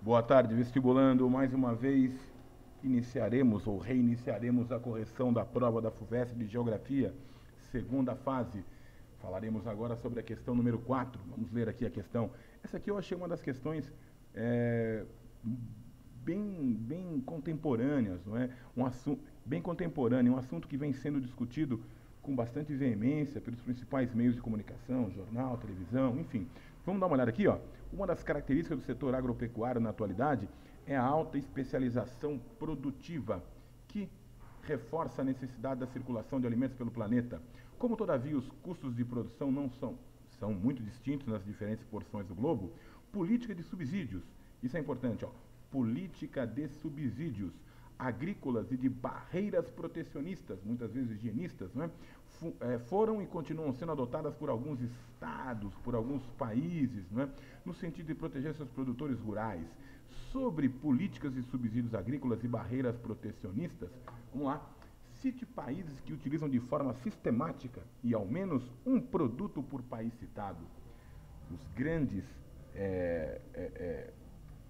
Boa tarde, vestibulando. Mais uma vez, iniciaremos ou reiniciaremos a correção da prova da FUVEST de Geografia, segunda fase. Falaremos agora sobre a questão número 4. Vamos ler aqui a questão. Essa aqui eu achei uma das questões bem contemporâneas, não é? Um assunto bem contemporâneo, um assunto que vem sendo discutido com bastante veemência pelos principais meios de comunicação, jornal, televisão, enfim. Vamos dar uma olhada aqui, ó. Uma das características do setor agropecuário na atualidade é a alta especialização produtiva, que reforça a necessidade da circulação de alimentos pelo planeta. Como, todavia, os custos de produção não são muito distintos nas diferentes porções do globo, política de subsídios, isso é importante, ó, política de subsídios agrícolas e de barreiras protecionistas, muitas vezes higienistas, né, foram e continuam sendo adotadas por alguns estados, por alguns países, né, no sentido de proteger seus produtores rurais. Sobre políticas de subsídios agrícolas e barreiras protecionistas, vamos lá, cite países que utilizam de forma sistemática e ao menos um produto por país citado. Os grandes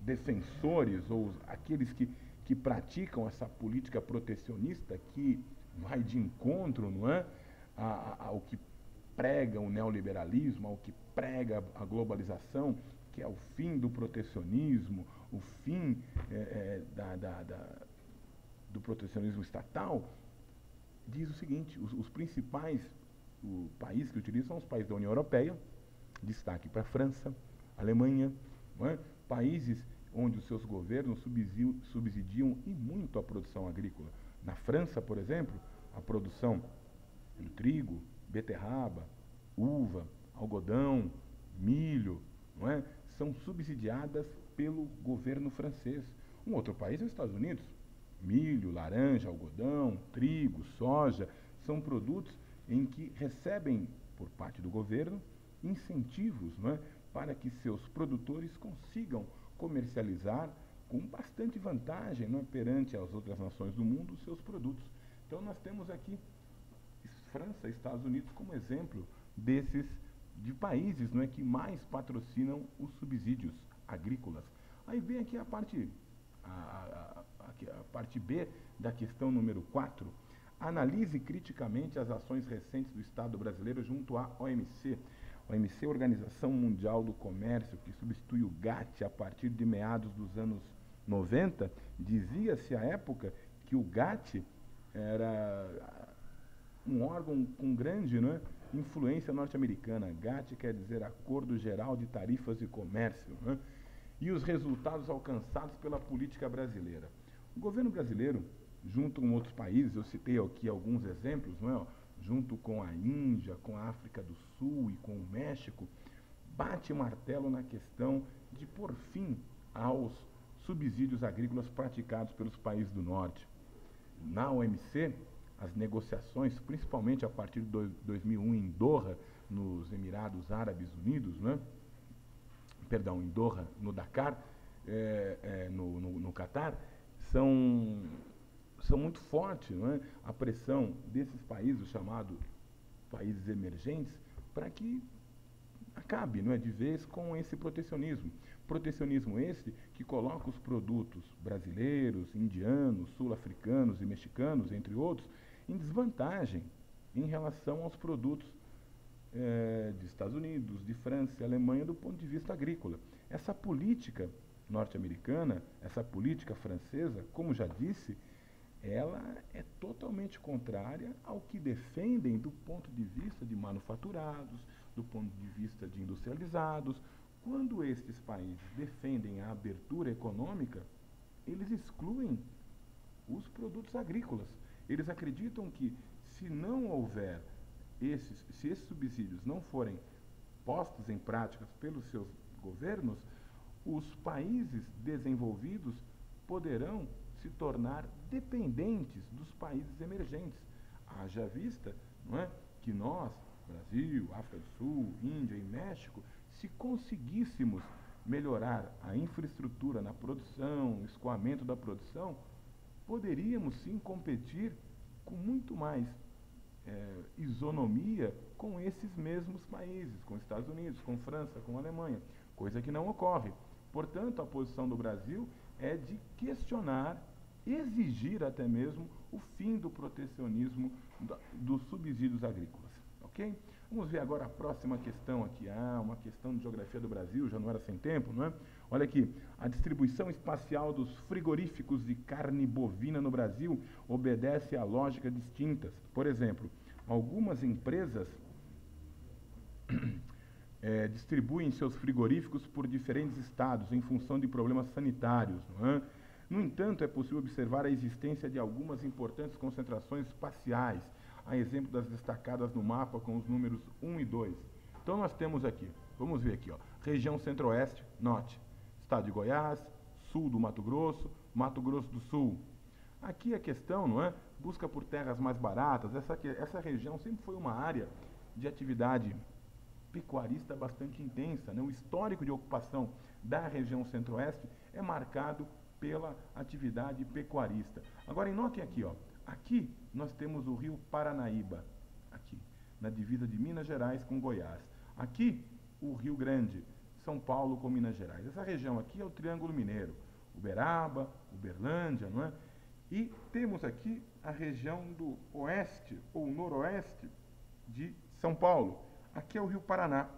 defensores ou aqueles que praticam essa política protecionista que vai de encontro, não é, ao que prega o neoliberalismo, ao que prega a globalização, que é o fim do protecionismo, o fim do protecionismo estatal, diz o seguinte: os principais países que utilizam são os países da União Europeia, destaque para a França, Alemanha, não é? Países onde os seus governos subsidiam e muito a produção agrícola. Na França, por exemplo, a produção do trigo, beterraba, uva, algodão, milho, não é? São subsidiadas pelo governo francês. Um outro país é os Estados Unidos. Milho, laranja, algodão, trigo, soja, são produtos em que recebem, por parte do governo, incentivos, não é? Para que seus produtores consigam comercializar com bastante vantagem, não é, perante as outras nações do mundo os seus produtos. Então nós temos aqui França e Estados Unidos como exemplo de países, não é, que mais patrocinam os subsídios agrícolas. Aí vem aqui a parte B da questão número 4. Analise criticamente as ações recentes do Estado brasileiro junto à OMC. A OMC é a Organização Mundial do Comércio, que substitui o GATT a partir de meados dos anos 90. Dizia-se à época que o GATT era um órgão com grande, né, influência norte-americana. GATT quer dizer Acordo Geral de Tarifas de Comércio, né? E os resultados alcançados pela política brasileira. O governo brasileiro, junto com outros países, eu citei aqui alguns exemplos, não é? Junto com a Índia, com a África do Sul e com o México, bate martelo na questão de pôr fim aos subsídios agrícolas praticados pelos países do Norte. Na OMC, as negociações, principalmente a partir de 2001 em Doha, nos Emirados Árabes Unidos, né? Perdão, em Doha, no Dakar, no Catar, são muito fortes, não é? A pressão desses países, chamados países emergentes, para que acabe, não é, de vez com esse protecionismo. Protecionismo esse que coloca os produtos brasileiros, indianos, sul-africanos e mexicanos, entre outros, em desvantagem em relação aos produtos dos Estados Unidos, de França e Alemanha, do ponto de vista agrícola. Essa política norte-americana, essa política francesa, como já disse, ela é totalmente contrária ao que defendem do ponto de vista de manufaturados, do ponto de vista de industrializados. Quando estes países defendem a abertura econômica, eles excluem os produtos agrícolas. Eles acreditam que se não houver se esses subsídios não forem postos em prática pelos seus governos, os países desenvolvidos poderão se tornar dependentes dos países emergentes. Haja vista, não é, que nós, Brasil, África do Sul, Índia e México, se conseguíssemos melhorar a infraestrutura na produção, escoamento da produção, poderíamos sim competir com muito mais isonomia com esses mesmos países, com os Estados Unidos, com França, com a Alemanha, coisa que não ocorre. Portanto, a posição do Brasil é de questionar, exigir até mesmo o fim do protecionismo dos subsídios agrícolas, ok? Vamos ver agora a próxima questão aqui. Uma questão de geografia do Brasil, já não era sem tempo, não é? Olha aqui, a distribuição espacial dos frigoríficos de carne bovina no Brasil obedece a lógica distintas. Por exemplo, algumas empresas distribuem seus frigoríficos por diferentes estados em função de problemas sanitários, não é? No entanto, é possível observar a existência de algumas importantes concentrações espaciais, a exemplo das destacadas no mapa com os números 1 e 2. Então nós temos aqui, vamos ver aqui, ó, região centro-oeste, norte, estado de Goiás, sul do Mato Grosso do Sul. Aqui a questão, não é? Busca por terras mais baratas. Essa região sempre foi uma área de atividade pecuarista bastante intensa, né? O histórico de ocupação da região centro-oeste é marcado pela atividade pecuarista. Agora, notem aqui, ó, aqui nós temos o rio Paranaíba, aqui, na divisa de Minas Gerais com Goiás. Aqui, o Rio Grande, São Paulo com Minas Gerais. Essa região aqui é o Triângulo Mineiro, Uberaba, Uberlândia, não é? E temos aqui a região do oeste ou noroeste de São Paulo. Aqui é o Rio Paraná.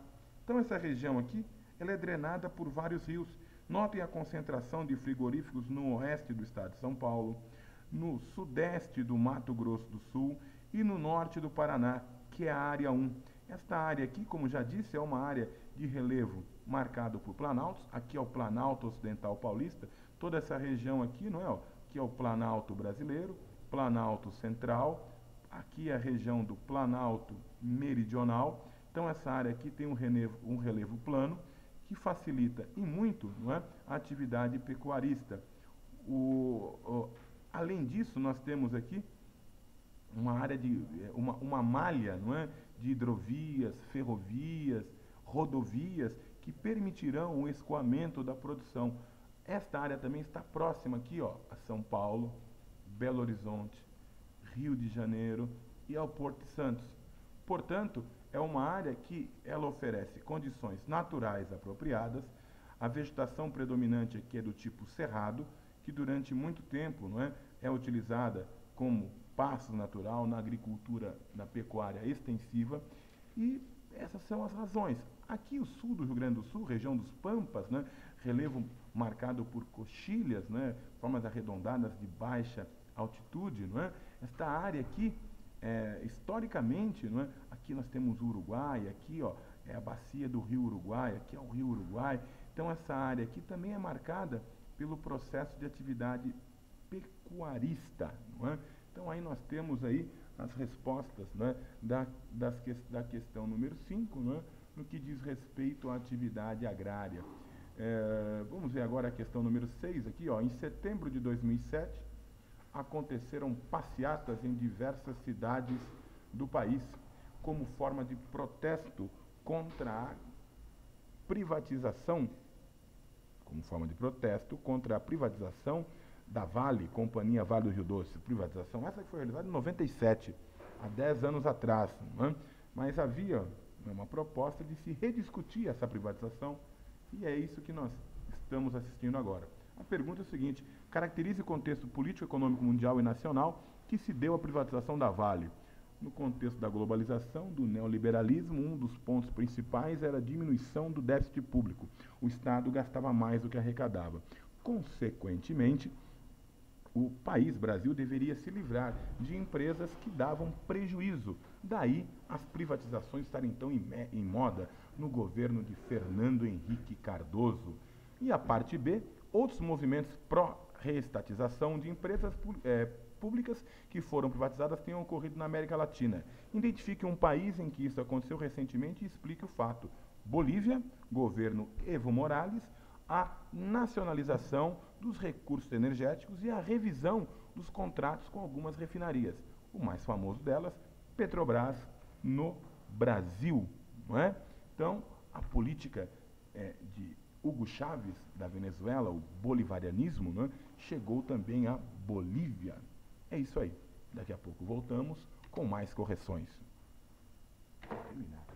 Então, essa região aqui, ela é drenada por vários rios. Notem a concentração de frigoríficos no oeste do estado de São Paulo, no sudeste do Mato Grosso do Sul e no norte do Paraná, que é a área 1. Esta área aqui, como já disse, é uma área de relevo marcado por planaltos. Aqui é o Planalto Ocidental Paulista. Toda essa região aqui, não é? Ó, aqui é o Planalto Brasileiro, Planalto Central. Aqui é a região do Planalto Meridional. Então, essa área aqui tem um relevo plano que facilita e muito, não é, a atividade pecuarista. Além disso, nós temos aqui uma área de uma malha, não é, de hidrovias, ferrovias, rodovias que permitirão o escoamento da produção. Esta área também está próxima aqui, ó, a São Paulo, Belo Horizonte, Rio de Janeiro e ao Porto de Santos. Portanto, é uma área que ela oferece condições naturais apropriadas. A vegetação predominante aqui é do tipo cerrado, que durante muito tempo, não é, é utilizada como pasto natural na agricultura, na pecuária extensiva. E essas são as razões. Aqui o sul do Rio Grande do Sul, região dos Pampas, né, relevo marcado por coxilhas, né, formas arredondadas de baixa altitude, não é? Esta área aqui, historicamente, não é? Aqui nós temos o Uruguai, aqui, ó, é a bacia do Rio Uruguai, aqui é o Rio Uruguai. Então essa área aqui também é marcada pelo processo de atividade pecuarista, não é? Então aí nós temos aí as respostas, não é, da questão número 5, não é, no que diz respeito à atividade agrária. Vamos ver agora a questão número 6 aqui, ó. Em setembro de 2007, aconteceram passeatas em diversas cidades do país como forma de protesto contra a privatização, da Vale, Companhia Vale do Rio Doce. Privatização essa que foi realizada em 97, há 10 anos atrás, não é? Mas havia uma proposta de se rediscutir essa privatização e é isso que nós estamos assistindo agora. A pergunta é a seguinte: caracterize o contexto político, econômico, mundial e nacional que se deu à privatização da Vale. No contexto da globalização, do neoliberalismo, um dos pontos principais era a diminuição do déficit público. O Estado gastava mais do que arrecadava. Consequentemente, o país, Brasil, deveria se livrar de empresas que davam prejuízo. Daí, as privatizações estarem então em moda no governo de Fernando Henrique Cardoso. E a parte B, outros movimentos pró-reestatização de empresas públicas que foram privatizadas tenham ocorrido na América Latina. Identifique um país em que isso aconteceu recentemente e explique o fato. Bolívia, governo Evo Morales, a nacionalização dos recursos energéticos e a revisão dos contratos com algumas refinarias. O mais famoso delas, Petrobras, no Brasil, não é? Então, a política de Hugo Chávez, da Venezuela, o bolivarianismo, né, chegou também à Bolívia. É isso aí. Daqui a pouco voltamos com mais correções. Terminar.